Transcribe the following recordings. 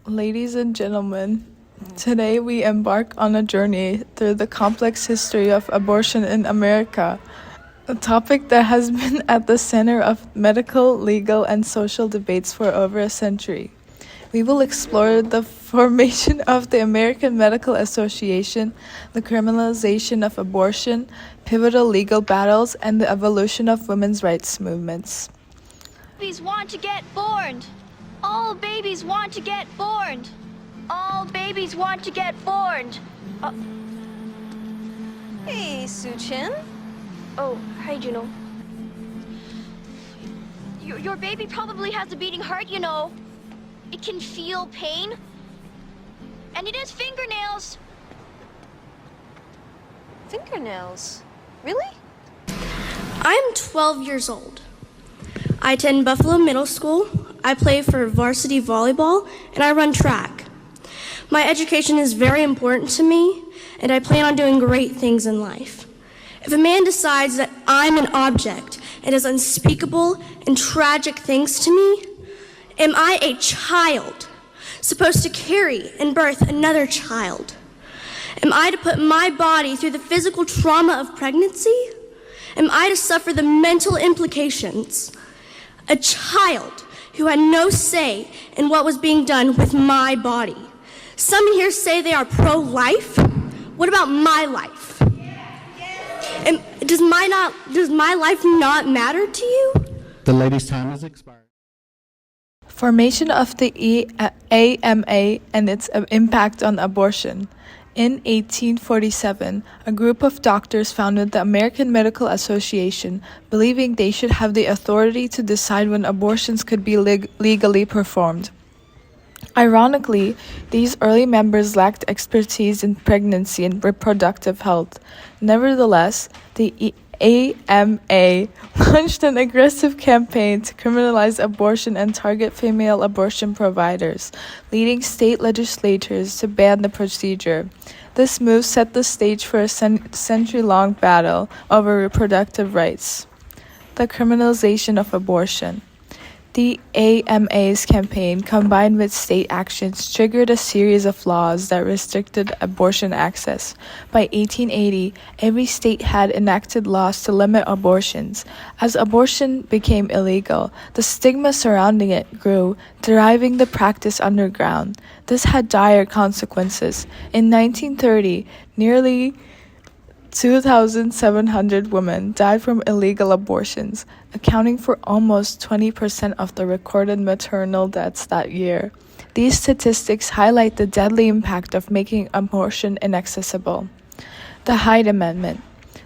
Ladies and gentlemen, today we embark on a journey through the complex history of abortion in America, a topic that has been at the center of medical, legal, and social debates for over a century. We will explore the formation of the American Medical Association, the criminalization of abortion, pivotal legal battles, and the evolution of women's rights movements. Babies want to get born. All babies want to get born. All babies want to get born. Hey, Soo-Chin. Oh, hi, Juno. Your baby probably has a beating heart, you know. It can feel pain. And it has fingernails. Fingernails? Really? I'm 12 years old. I attend Buffalo Middle School, I play for varsity volleyball, and I run track. My education is very important to me, and I plan on doing great things in life. If a man decides that I'm an object and does unspeakable and tragic things to me, am I a child supposed to carry and birth another child? Am I to put my body through the physical trauma of pregnancy? Am I to suffer the mental implications? A child who had no say in what was being done with my body. Some here say they are pro-life. What about my life? And does my life not matter to you? The lady's time has expired. Formation of the AMA and its impact on abortion. In 1847, a group of doctors founded the American Medical Association, believing they should have the authority to decide when abortions could be legally performed. Ironically, these early members lacked expertise in pregnancy and reproductive health. Nevertheless, the AMA launched an aggressive campaign to criminalize abortion and target female abortion providers, leading state legislatures to ban the procedure. This move set the stage for a century-long battle over reproductive rights. The criminalization of abortion. The AMA's campaign, combined with state actions, triggered a series of laws that restricted abortion access. By 1880, every state had enacted laws to limit abortions. As abortion became illegal, the stigma surrounding it grew, driving the practice underground. This had dire consequences. In 1930, nearly 2,700 women died from illegal abortions, accounting for almost 20% of the recorded maternal deaths that year. These statistics highlight the deadly impact of making abortion inaccessible. The Hyde Amendment.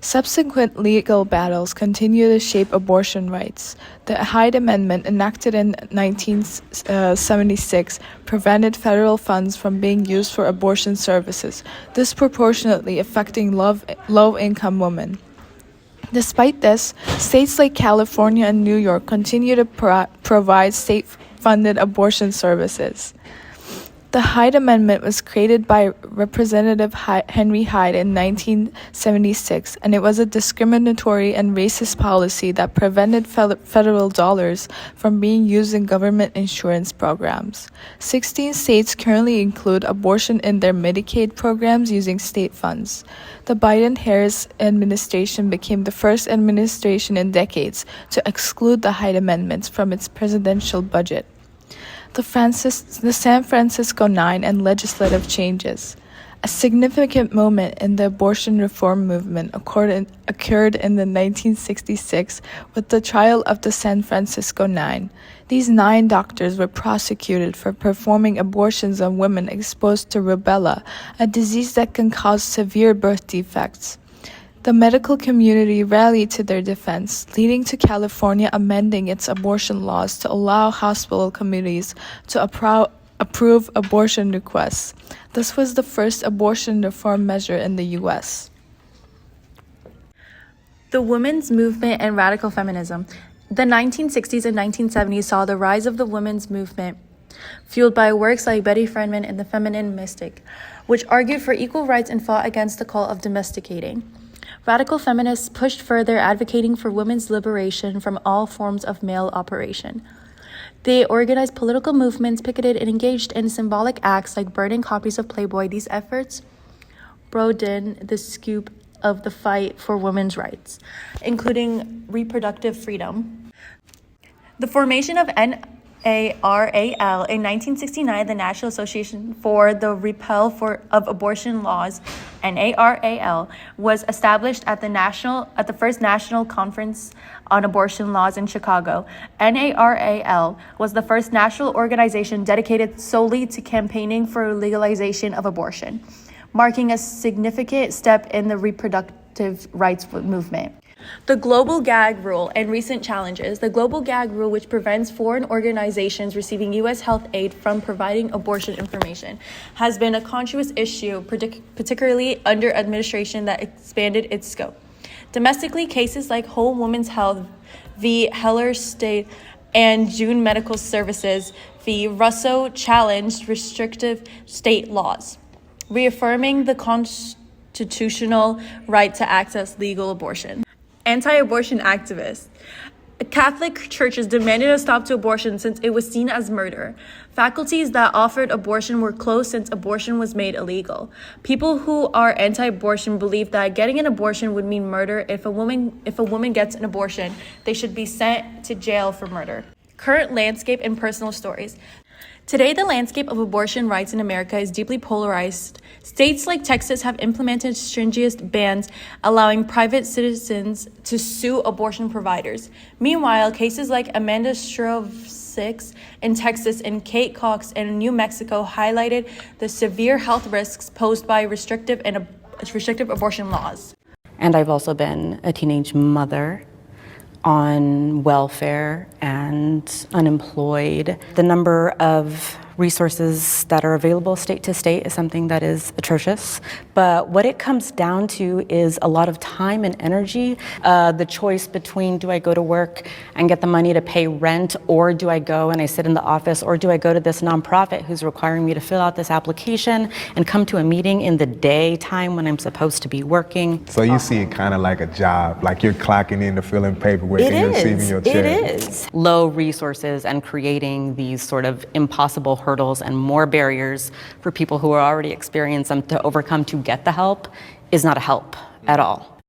Subsequent legal battles continue to shape abortion rights. The Hyde Amendment, enacted in 1976, prevented federal funds from being used for abortion services, disproportionately affecting low-income women. Despite this, states like California and New York continue to provide state-funded abortion services. The Hyde Amendment was created by Representative Henry Hyde in 1976, and it was a discriminatory and racist policy that prevented federal dollars from being used in government insurance programs. 16 states currently include abortion in their Medicaid programs using state funds. The Biden-Harris administration became the first administration in decades to exclude the Hyde Amendments from its presidential budget. The San Francisco Nine and legislative changes. A significant moment in the abortion reform movement occurred in the 1966 with the trial of the San Francisco Nine. These 9 doctors were prosecuted for performing abortions on women exposed to rubella, a disease that can cause severe birth defects. The medical community rallied to their defense, leading to California amending its abortion laws to allow hospital committees to approve abortion requests. This was the first abortion reform measure in the U.S. The women's movement and radical feminism. The 1960s and 1970s saw the rise of the women's movement, fueled by works like Betty Friedan and the Feminine Mystic, which argued for equal rights and fought against the cult of domesticating. Radical feminists pushed further, advocating for women's liberation from all forms of male operation. They organized political movements, picketed, and engaged in symbolic acts like burning copies of Playboy. These efforts broadened the scope of the fight for women's rights, including reproductive freedom. The formation of NARAL in 1969, the National Association for the Repeal of Abortion Laws, NARAL, was established at the first National Conference on Abortion Laws in Chicago. NARAL was the first national organization dedicated solely to campaigning for legalization of abortion, marking a significant step in the reproductive rights movement. The Global Gag Rule and recent challenges. The Global Gag Rule, which prevents foreign organizations receiving U.S. health aid from providing abortion information, has been a contentious issue, particularly under administration that expanded its scope. Domestically, cases like Whole Woman's Health v. Heller State and June Medical Services v. Russo challenged restrictive state laws, reaffirming the constitutional right to access legal abortion. Anti-abortion activists. Catholic churches demanded a stop to abortion since it was seen as murder. Faculties that offered abortion were closed since abortion was made illegal. People who are anti-abortion believe that getting an abortion would mean murder. If a woman gets an abortion, they should be sent to jail for murder. Current landscape and personal stories. Today, the landscape of abortion rights in America is deeply polarized. States like Texas have implemented stringent bans allowing private citizens to sue abortion providers. Meanwhile, cases like Amanda Strove 6 in Texas and Kate Cox in New Mexico highlighted the severe health risks posed by restrictive abortion laws. And I've also been a teenage mother on welfare and unemployed. The number of resources that are available state to state is something that is atrocious. But what it comes down to is a lot of time and energy. The choice between, do I go to work and get the money to pay rent, or do I go and I sit in the office, or do I go to this nonprofit who's requiring me to fill out this application and come to a meeting in the daytime when I'm supposed to be working? So you see it kind of like a job, like you're clocking in to fill in paperwork and you're receiving your check. It is. Low resources and creating these sort of impossible hurdles and more barriers for people who are already experiencing them to overcome to get the help is not a help at all.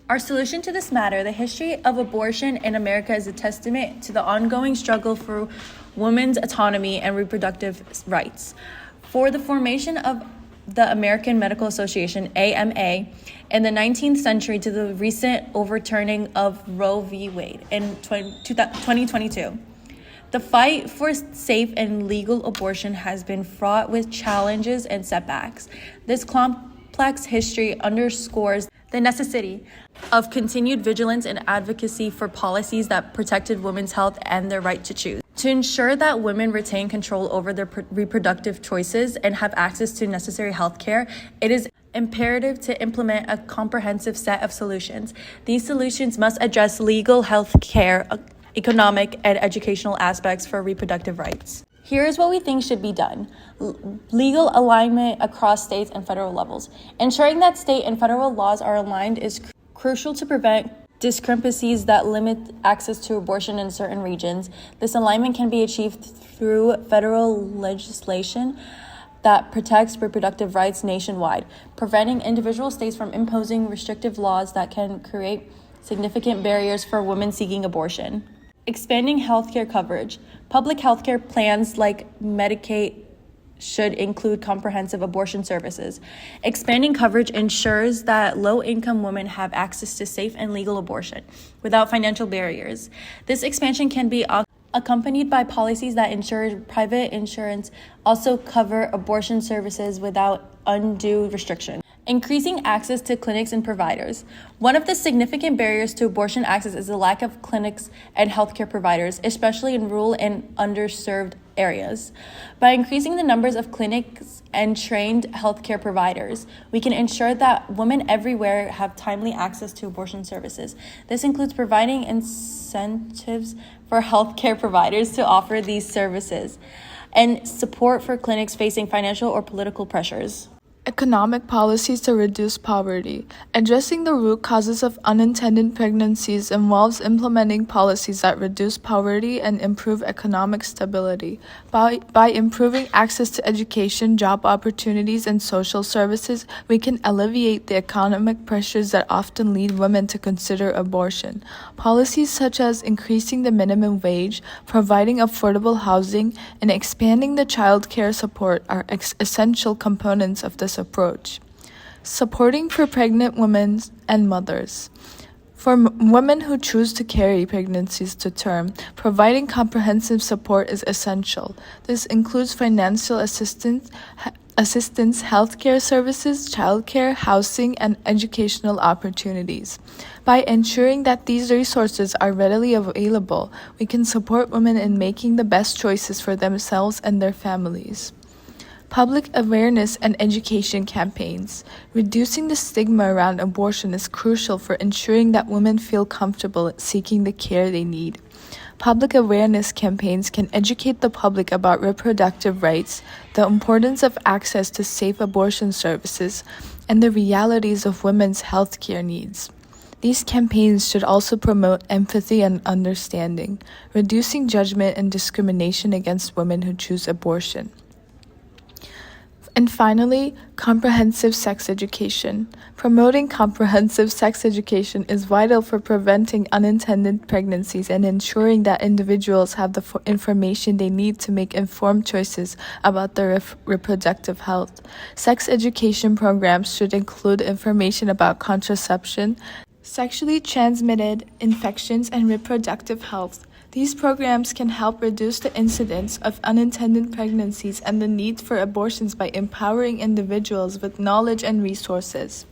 Our solution to this matter, the history of abortion in America, is a testament to the ongoing struggle for women's autonomy and reproductive rights. For the formation of the American Medical Association, AMA, in the 19th century to the recent overturning of Roe v. Wade in 2022. The fight for safe and legal abortion has been fraught with challenges and setbacks. This complex history underscores the necessity of continued vigilance and advocacy for policies that protected women's health and their right to choose. To ensure that women retain control over their reproductive choices and have access to necessary health care, it is imperative to implement a comprehensive set of solutions. These solutions must address legal health care, economic, and educational aspects for reproductive rights. Here is what we think should be done. Legal alignment across states and federal levels. Ensuring that state and federal laws are aligned is crucial to prevent discrepancies that limit access to abortion in certain regions. This alignment can be achieved through federal legislation that protects reproductive rights nationwide, preventing individual states from imposing restrictive laws that can create significant barriers for women seeking abortion. Expanding healthcare coverage. Public healthcare plans like Medicaid should include comprehensive abortion services. Expanding coverage ensures that low-income women have access to safe and legal abortion without financial barriers. This expansion can be accompanied by policies that ensure private insurance also cover abortion services without undue restriction. Increasing access to clinics and providers. One of the significant barriers to abortion access is the lack of clinics and healthcare providers, especially in rural and underserved areas. By increasing the numbers of clinics and trained healthcare providers, we can ensure that women everywhere have timely access to abortion services. This includes providing incentives for healthcare providers to offer these services and support for clinics facing financial or political pressures. Economic policies to reduce poverty. Addressing the root causes of unintended pregnancies involves implementing policies that reduce poverty and improve economic stability. By improving access to education, job opportunities, and social services, we can alleviate the economic pressures that often lead women to consider abortion. Policies such as increasing the minimum wage, providing affordable housing, and expanding the child care support are essential components of this approach. Supporting for pregnant women and mothers. For women who choose to carry pregnancies to term, providing comprehensive support is essential. This includes financial assistance, healthcare services, childcare, housing, and educational opportunities. By ensuring that these resources are readily available, we can support women in making the best choices for themselves and their families. Public awareness and education campaigns. Reducing the stigma around abortion is crucial for ensuring that women feel comfortable seeking the care they need. Public awareness campaigns can educate the public about reproductive rights, the importance of access to safe abortion services, and the realities of women's health care needs. These campaigns should also promote empathy and understanding, reducing judgment and discrimination against women who choose abortion. And finally, comprehensive sex education. Promoting comprehensive sex education is vital for preventing unintended pregnancies and ensuring that individuals have the information they need to make informed choices about their reproductive health. Sex education programs should include information about contraception, sexually transmitted infections, and reproductive health. These programs can help reduce the incidence of unintended pregnancies and the need for abortions by empowering individuals with knowledge and resources.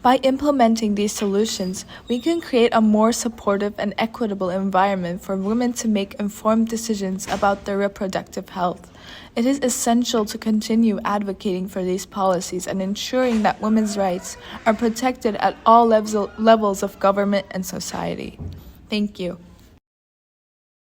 By implementing these solutions, we can create a more supportive and equitable environment for women to make informed decisions about their reproductive health. It is essential to continue advocating for these policies and ensuring that women's rights are protected at all levels of government and society. Thank you.